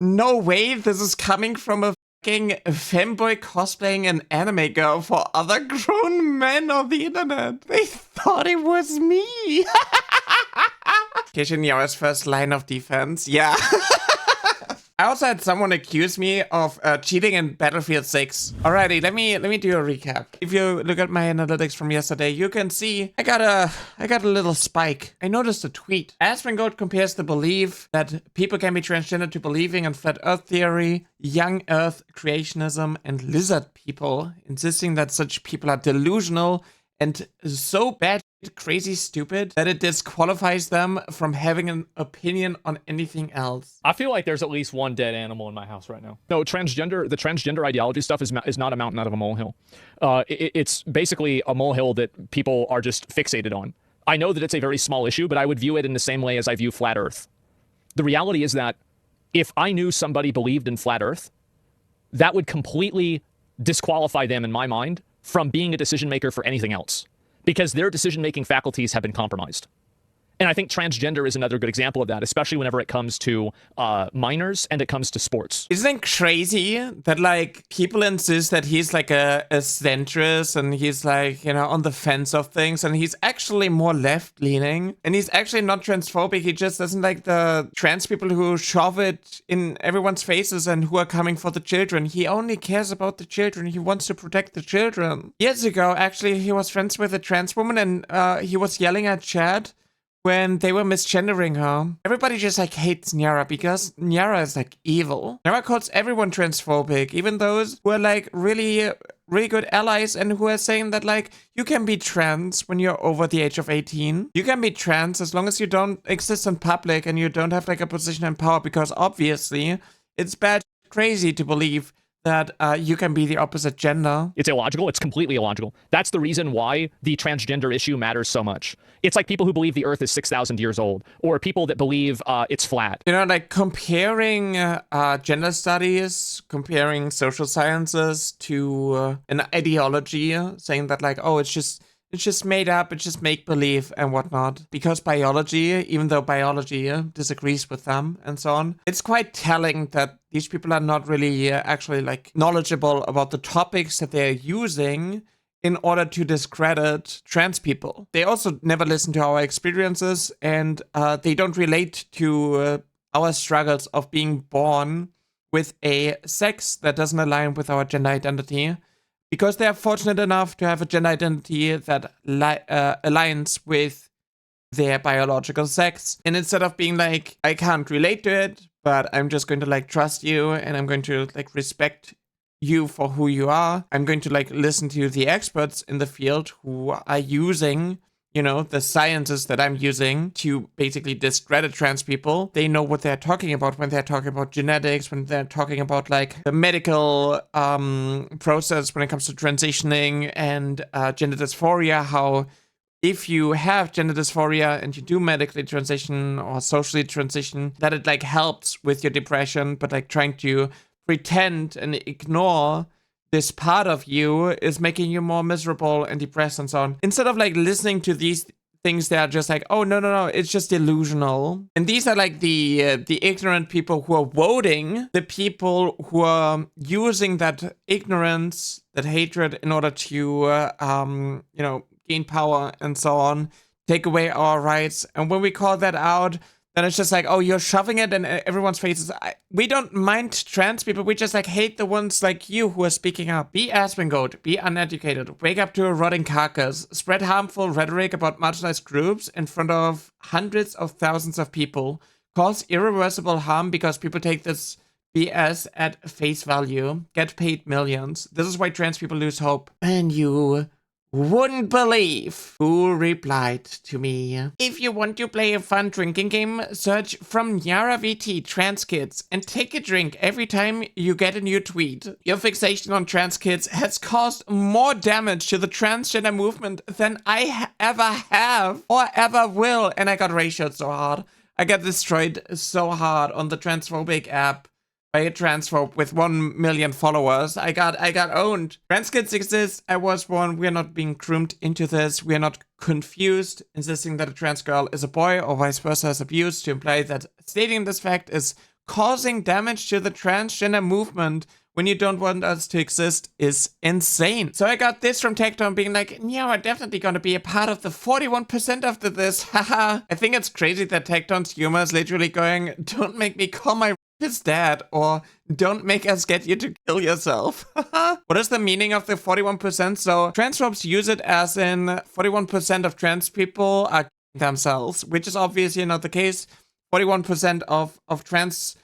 No way this is coming from a fucking femboy cosplaying an anime girl for other grown men on the internet. They thought it was me. Kishinya's first line of defense. Yeah. I also had someone accuse me of cheating in Battlefield 6. Alrighty, let me do a recap. If you look at my analytics from yesterday, you can see I got a little spike. I noticed a tweet. Asmongold compares the belief that people can be transgender to believing in flat Earth theory, young Earth creationism, and lizard people, insisting that such people are delusional and so bad, crazy stupid that it disqualifies them from having an opinion on anything else. I feel like there's at least one dead animal in my house right now. No, the transgender ideology stuff is not a mountain out of a molehill. It's basically a molehill that people are just fixated on. I know that it's a very small issue, but I would view it in the same way as I view flat Earth. The reality is that if I knew somebody believed in flat Earth, that would completely disqualify them, in my mind, from being a decision maker for anything else, because their decision-making faculties have been compromised. And I think transgender is another good example of that, especially whenever it comes to minors and it comes to sports. Isn't it crazy that, like, people insist that he's, like, a centrist and he's, like, you know, on the fence of things, and he's actually more left-leaning, and he's actually not transphobic. He just doesn't like the trans people who shove it in everyone's faces and who are coming for the children. He only cares about the children. He wants to protect the children. Years ago, actually, he was friends with a trans woman, and he was yelling at Chad when they were misgendering her. Everybody just like hates Nyara because Nyara is like evil. Nyara calls everyone transphobic, even those who are like really good allies and who are saying that like you can be trans when you're over the age of 18. You can be trans as long as you don't exist in public and you don't have like a position in power, because obviously it's bad crazy to believe that you can be the opposite gender. It's illogical. It's completely illogical. That's the reason why the transgender issue matters so much. It's like people who believe the Earth is 6,000 years old, or people that believe it's flat. You know, like comparing gender studies, comparing social sciences to an ideology, saying that like, oh, it's just made up, it's just make-believe and whatnot. Because biology, even though biology disagrees with them and so on, it's quite telling that these people are not really actually like knowledgeable about the topics that they're using in order to discredit trans people. They also never listen to our experiences, and they don't relate to our struggles of being born with a sex that doesn't align with our gender identity, because they are fortunate enough to have a gender identity that aligns with their biological sex. And instead of being like, I can't relate to it, but I'm just going to like trust you and I'm going to like respect you for who you are, I'm going to like listen to the experts in the field who are using, you know, the sciences that I'm using to basically discredit trans people. They know what they're talking about when they're talking about genetics, when they're talking about like the medical process when it comes to transitioning and gender dysphoria, how if you have gender dysphoria and you do medically transition or socially transition, that it like helps with your depression, but like trying to pretend and ignore this part of you is making you more miserable and depressed and so on. Instead of like listening to these things, they are just like, oh, no, it's just delusional. And these are like the ignorant people who are voting, the people who are using that ignorance, that hatred in order to, you know, gain power and so on, take away our rights. And when we call that out, then it's just like, oh, you're shoving it in everyone's faces. We don't mind trans people. We just like hate the ones like you who are speaking up. Be Asmongold, be uneducated, wake up to a rotting carcass, spread harmful rhetoric about marginalized groups in front of hundreds of thousands of people, cause irreversible harm because people take this BS at face value, get paid millions. This is why trans people lose hope. And you wouldn't believe who replied to me. If you want to play a fun drinking game, search from Nyara VT trans kids and take a drink every time you get a new tweet. Your fixation on trans kids has caused more damage to the transgender movement than I ever have or ever will. And I got ratioed so hard. I got destroyed so hard on the transphobic app by a transphobe with 1 million followers. I got owned. Trans kids exist. I was one. We're not being groomed into this. We're not confused. Insisting that a trans girl is a boy or vice versa is abused to imply that stating this fact is causing damage to the transgender movement when you don't want us to exist is insane. So I got this from Tecton being like, yeah, we're definitely gonna be a part of the 41% after this, haha. I think it's crazy that Tecton's humor is literally going, don't make me call my rapist dad, or don't make us get you to kill yourself. What is the meaning of the 41%? So transphobes use it as in 41% of trans people are killing themselves, which is obviously not the case. 41% of trans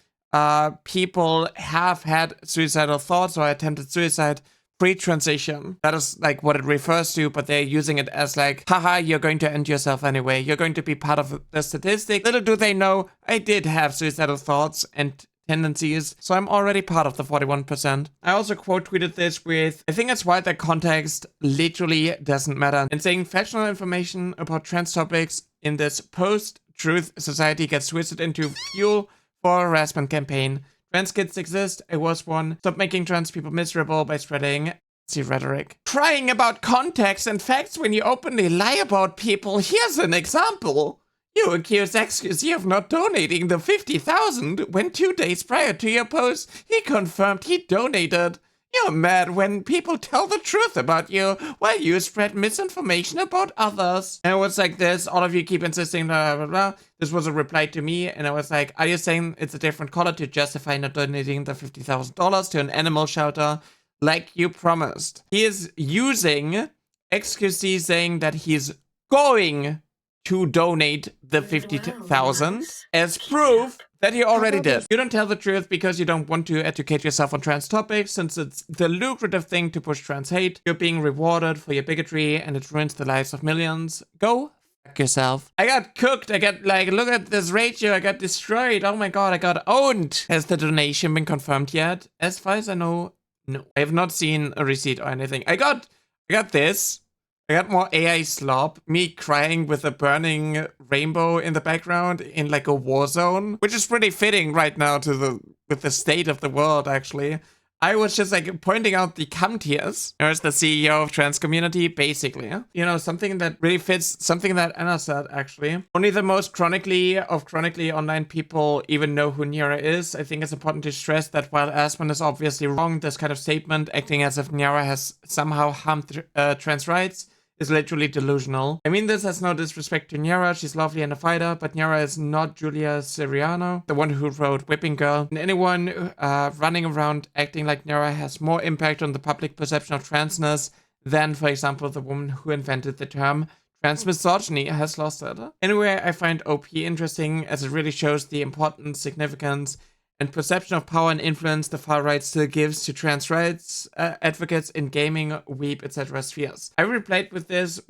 people have had suicidal thoughts or attempted suicide pre-transition. That is like what it refers to, but they're using it as like, haha, you're going to end yourself anyway. You're going to be part of the statistic. Little do they know, I did have suicidal thoughts and tendencies, so I'm already part of the 41%. I also quote tweeted this with, I think it's why the context literally doesn't matter, and saying factual information about trans topics in this post-truth society gets twisted into fuel for a harassment campaign. Trans kids exist, I was one. Stop making trans people miserable by spreading rhetoric. Crying about context and facts when you openly lie about people. Here's an example. You accuse XQC of not donating the 50,000 when 2 days prior to your post, he confirmed he donated. You're mad when people tell the truth about you while you spread misinformation about others. And it was like this, all of you keep insisting, blah, blah, blah. This was a reply to me, and I was like, are you saying it's a different color to justify not donating the $50,000 to an animal shelter like you promised? He is using XQC saying that he's going to donate the 50,000 as proof that he already did. You don't tell the truth because you don't want to educate yourself on trans topics, since it's the lucrative thing to push trans hate. You're being rewarded for your bigotry and it ruins the lives of millions. Go fuck yourself. I got cooked. I got like, look at this ratio. I got destroyed. Oh my god, I got owned. Has the donation been confirmed yet? As far as I know, no. I have not seen a receipt or anything. I got this. I got more AI slop, me crying with a burning rainbow in the background in like a war zone, which is pretty fitting right now to with the state of the world, actually. I was just like pointing out the cum tears. There's the CEO of trans community, basically. You know, something that really fits something that Anna said, actually. Only the most chronically online people even know who Nyara is. I think it's important to stress that while Asmon is obviously wrong, this kind of statement, acting as if Nyara has somehow harmed trans rights, is literally delusional. I mean this has no disrespect to Nyara, she's lovely and a fighter, but Nyara is not Julia Siriano, the one who wrote Whipping Girl. And anyone running around acting like Nyara has more impact on the public perception of transness than, for example, the woman who invented the term trans misogyny has lost it. Anyway, I find OP interesting as it really shows the importance, significance, and perception of power and influence the far right still gives to trans rights advocates in gaming, weeb, etc. spheres. I replayed with this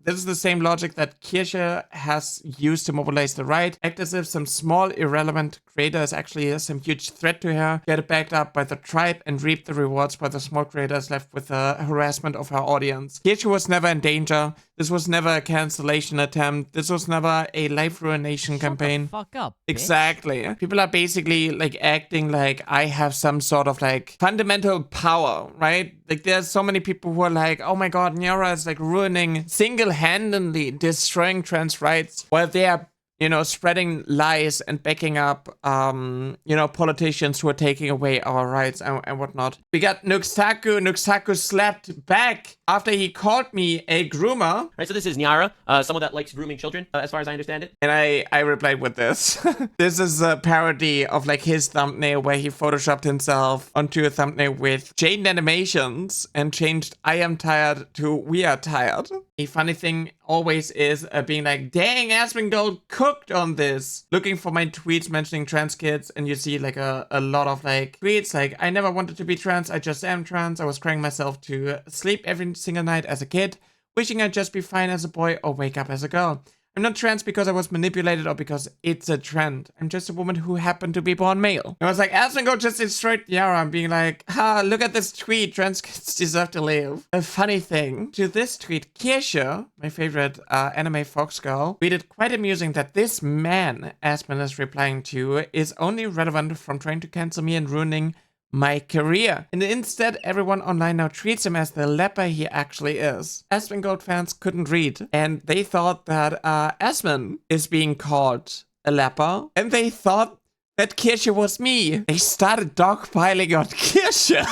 is the same logic that Kirche has used to mobilize the right, act as if some small irrelevant creator is actually some huge threat to her, get it backed up by the tribe, and reap the rewards while the small creator is left with the harassment of her audience. Kirche was never in danger. This was never a cancellation attempt. This was never a life ruination campaign. Shut the fuck up, bitch. Exactly. People are basically like acting like I have some sort of like fundamental power, right? Like there's so many people who are like, oh my god, Nyara is like ruining, single-handedly destroying trans rights, while they are, you know, spreading lies and backing up, you know, politicians who are taking away our rights and whatnot. We got Nuxtaku. Nuxtaku slapped back after he called me a groomer. Right, so this is Nyara, someone that likes grooming children, as far as I understand it. And I replied with this. This is a parody of like his thumbnail where he photoshopped himself onto a thumbnail with chained animations and changed I am tired to we are tired. A funny thing always is being like, dang, Asmongold cooked on this. Looking for my tweets mentioning trans kids, and you see like a lot of like tweets like, I never wanted to be trans, I just am trans. I was crying myself to sleep every single night as a kid, wishing I'd just be fine as a boy or wake up as a girl. I'm not trans because I was manipulated or because it's a trend. I'm just a woman who happened to be born male. I was like, Asmongold just destroyed Yara. I'm being like, look at this tweet. Trans kids deserve to live. A funny thing, to this tweet, Kirche, my favorite anime fox girl, tweeted quite amusing that this man Asmon is replying to is only relevant from trying to cancel me and ruining my career. And instead, everyone online now treats him as the leper he actually is. Asmongold fans couldn't read, and they thought that Asmon is being called a leper, and they thought That Kirsche was me. They started dogpiling on Kirsche.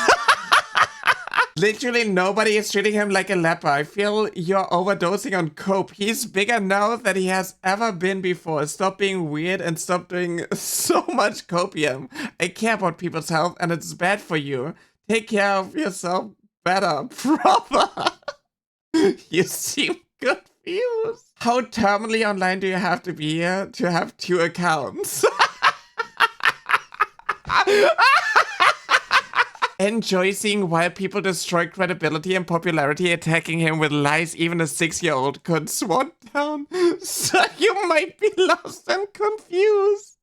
Literally nobody is treating him like a leper. I feel you're overdosing on cope. He's bigger now than he has ever been before. Stop being weird and stop doing so much copium. I care about people's health and it's bad for you. Take care of yourself better, brother. You seem confused. How terminally online do you have to be here to have 2 accounts? Enjoy seeing why people destroy credibility and popularity, attacking him with lies even a 6-year-old could swat down. So you might be lost and confused.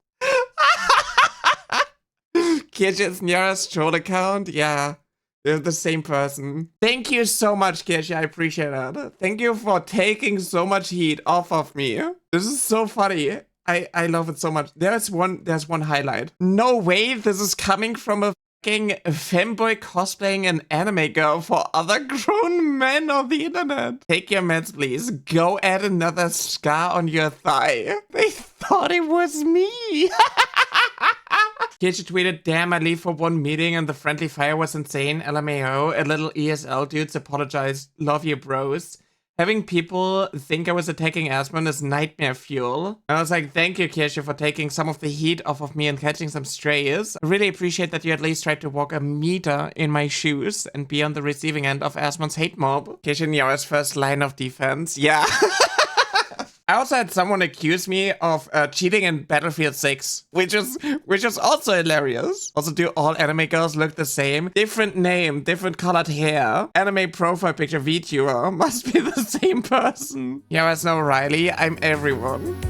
Kirche's nearest troll account? Yeah, they're the same person. Thank you so much, Kirsche. I appreciate that. Thank you for taking so much heat off of me. This is so funny. I love it so much. There's one highlight. No way this is coming from a femboy cosplaying an anime girl for other grown men on the internet. Take your meds, please. Go add another scar on your thigh. They thought it was me. Kirsche tweeted, damn, I leave for one meeting and the friendly fire was insane. LMAO. A little ESL dudes apologized. Love you, bros. Having people think I was attacking Asmon is nightmare fuel. I was like, thank you, Kirsche, for taking some of the heat off of me and catching some strays. I really appreciate that you at least tried to walk a meter in my shoes and be on the receiving end of Asmon's hate mob. Kirsche Niara's first line of defense. Yeah. I also had someone accuse me of cheating in Battlefield 6, which is also hilarious. Also, do all anime girls look the same? Different name, different colored hair. Anime profile picture VTuber must be the same person. Yeah, there's no Riley. I'm everyone.